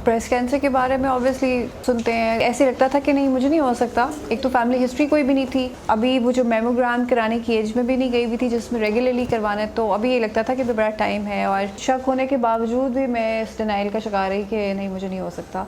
Breast cancer के बारे में ऑब्वियसली सुनते हैं, ऐसे लगता था कि नहीं मुझे नहीं हो सकता। एक तो फैमिली हिस्ट्री कोई भी नहीं थी, अभी वो जो मेमोग्राम कराने की एज में भी नहीं गई हुई थी जिसमें रेगुलरली करवाना है, तो अभी ये लगता था कि बड़ा टाइम है, और शक होने के बावजूद भी मैं इस डिनाइल का शिकार रही कि नहीं मुझे नहीं हो सकता।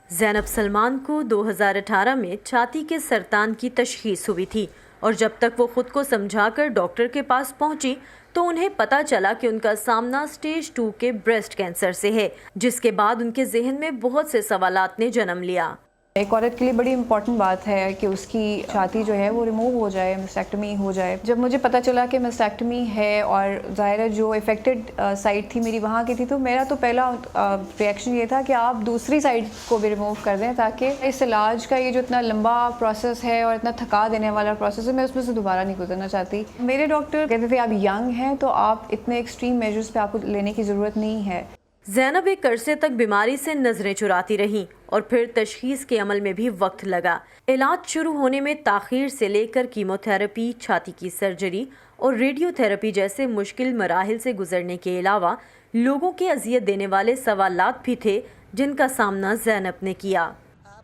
ज़ैनब सलमान को 2018 में छाती के सरतान की तशख़ीस हुई थी, और जब तक वो खुद को समझाकर डॉक्टर के पास पहुंची तो उन्हें पता चला कि उनका सामना स्टेज 2 के ब्रेस्ट कैंसर से है, जिसके बाद उनके जहन में बहुत से सवालात ने जन्म लिया। एक औरत के लिए बड़ी इंपॉर्टेंट बात है कि उसकी छाती जो है वो रिमूव हो जाए, मस्टेक्टमी हो जाए। जब मुझे पता चला कि मस्टेक्टमी है और ज़ाहिर है जो इफ़ेक्टेड साइड थी मेरी वहाँ की थी, तो मेरा तो पहला रिएक्शन ये था कि आप दूसरी साइड को भी रिमूव कर दें, ताकि इस इलाज का ये जो इतना लंबा प्रोसेस है और इतना थका देने वाला प्रोसेस है, मैं उसमें से दोबारा नहीं गुजरना चाहती। मेरे डॉक्टर कहते थे आप यंग हैं तो आप इतने एक्सट्रीम मेजर्स पे आपको लेने की ज़रूरत नहीं है। ज़ैनब एक अरसे तक बीमारी से नजरें चुराती रहीं और फिर तशखीस के अमल में भी वक्त लगा। इलाज शुरू होने में ताख़ीर से लेकर कीमोथेरेपी, छाती की सर्जरी और रेडियोथेरेपी जैसे मुश्किल मराहिल से गुजरने के अलावा लोगों के अजियत देने वाले सवालात भी थे जिनका सामना ज़ैनब ने किया।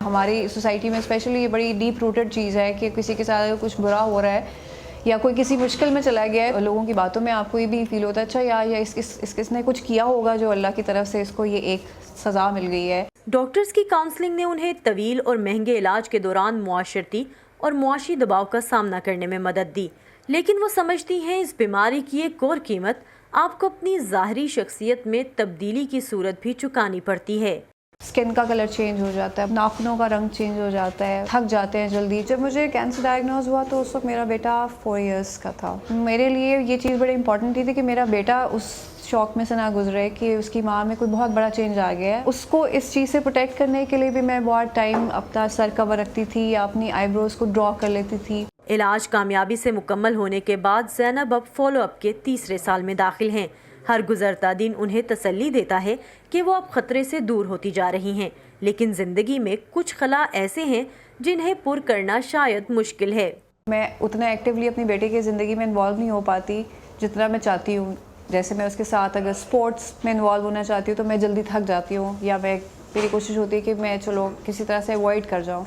हमारी सोसाइटी में स्पेशली ये बड़ी डीप रूटेड चीज़ है कि किसी के साथ अगर कुछ बुरा हो रहा है या कोई किसी मुश्किल में चला गया है, लोगों की बातों में आपको ये भी फील होता है अच्छा यार या इसने कुछ किया होगा जो अल्लाह की तरफ से इसको ये एक सज़ा मिल गई है। डॉक्टर्स की काउंसलिंग ने उन्हें तवील और महंगे इलाज के दौरान मुआशरती और मुआशी दबाव का सामना करने में मदद दी, लेकिन वो समझती हैं इस बीमारी की एक और कीमत आपको अपनी ज़ाहरी शख्सियत में तब्दीली की सूरत भी चुकानी पड़ती है। स्किन का कलर चेंज हो जाता है, नाखूनों का रंग चेंज हो जाता है, थक जाते हैं जल्दी। जब मुझे कैंसर डायग्नोज हुआ तो उस वक्त मेरा बेटा 4 इयर्स का था। मेरे लिए ये चीज़ बड़ी इंपॉर्टेंट थी कि मेरा बेटा उस शौक में से ना गुजरे कि उसकी माँ में कोई बहुत बड़ा चेंज आ गया है। उसको इस चीज़ से प्रोटेक्ट करने के लिए भी मैं बहुत टाइम अपना सर कवर रखती थी या अपनी आईब्रोज को ड्रॉ कर लेती थी। इलाज कामयाबी से मुकम्मल होने के बाद ज़ैनब अब फॉलो अप के 3रे साल में दाखिल हैं। हर गुजरता दिन उन्हें तसल्ली देता है कि वो अब खतरे से दूर होती जा रही हैं, लेकिन ज़िंदगी में कुछ खला ऐसे हैं जिन्हें पुर करना शायद मुश्किल है। मैं उतना एक्टिवली अपनी बेटे की ज़िंदगी में इन्वॉल्व नहीं हो पाती जितना मैं चाहती हूँ। जैसे मैं उसके साथ अगर स्पोर्ट्स में इन्वॉल्व होना चाहती हूँ तो मैं जल्दी थक जाती हूँ, या मेरी कोशिश होती है कि मैं चलो किसी तरह से अवॉइड कर जाऊँ,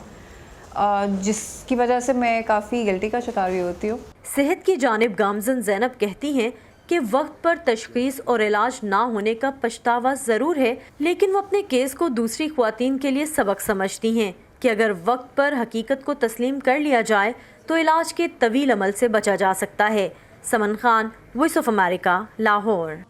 जिसकी वजह से मैं काफ़ी गिल्टी का शिकार भी होती हूँ। सेहत की जानिब गामज़न ज़ैनब कहती हैं कि वक्त पर तशखीस और इलाज ना होने का पछतावा ज़रूर है, लेकिन वो अपने केस को दूसरी ख्वातीन के लिए सबक समझती हैं कि अगर वक्त पर हकीकत को तस्लीम कर लिया जाए तो इलाज के तवील अमल से बचा जा सकता है। Saman Khan, voice of America, Lahore.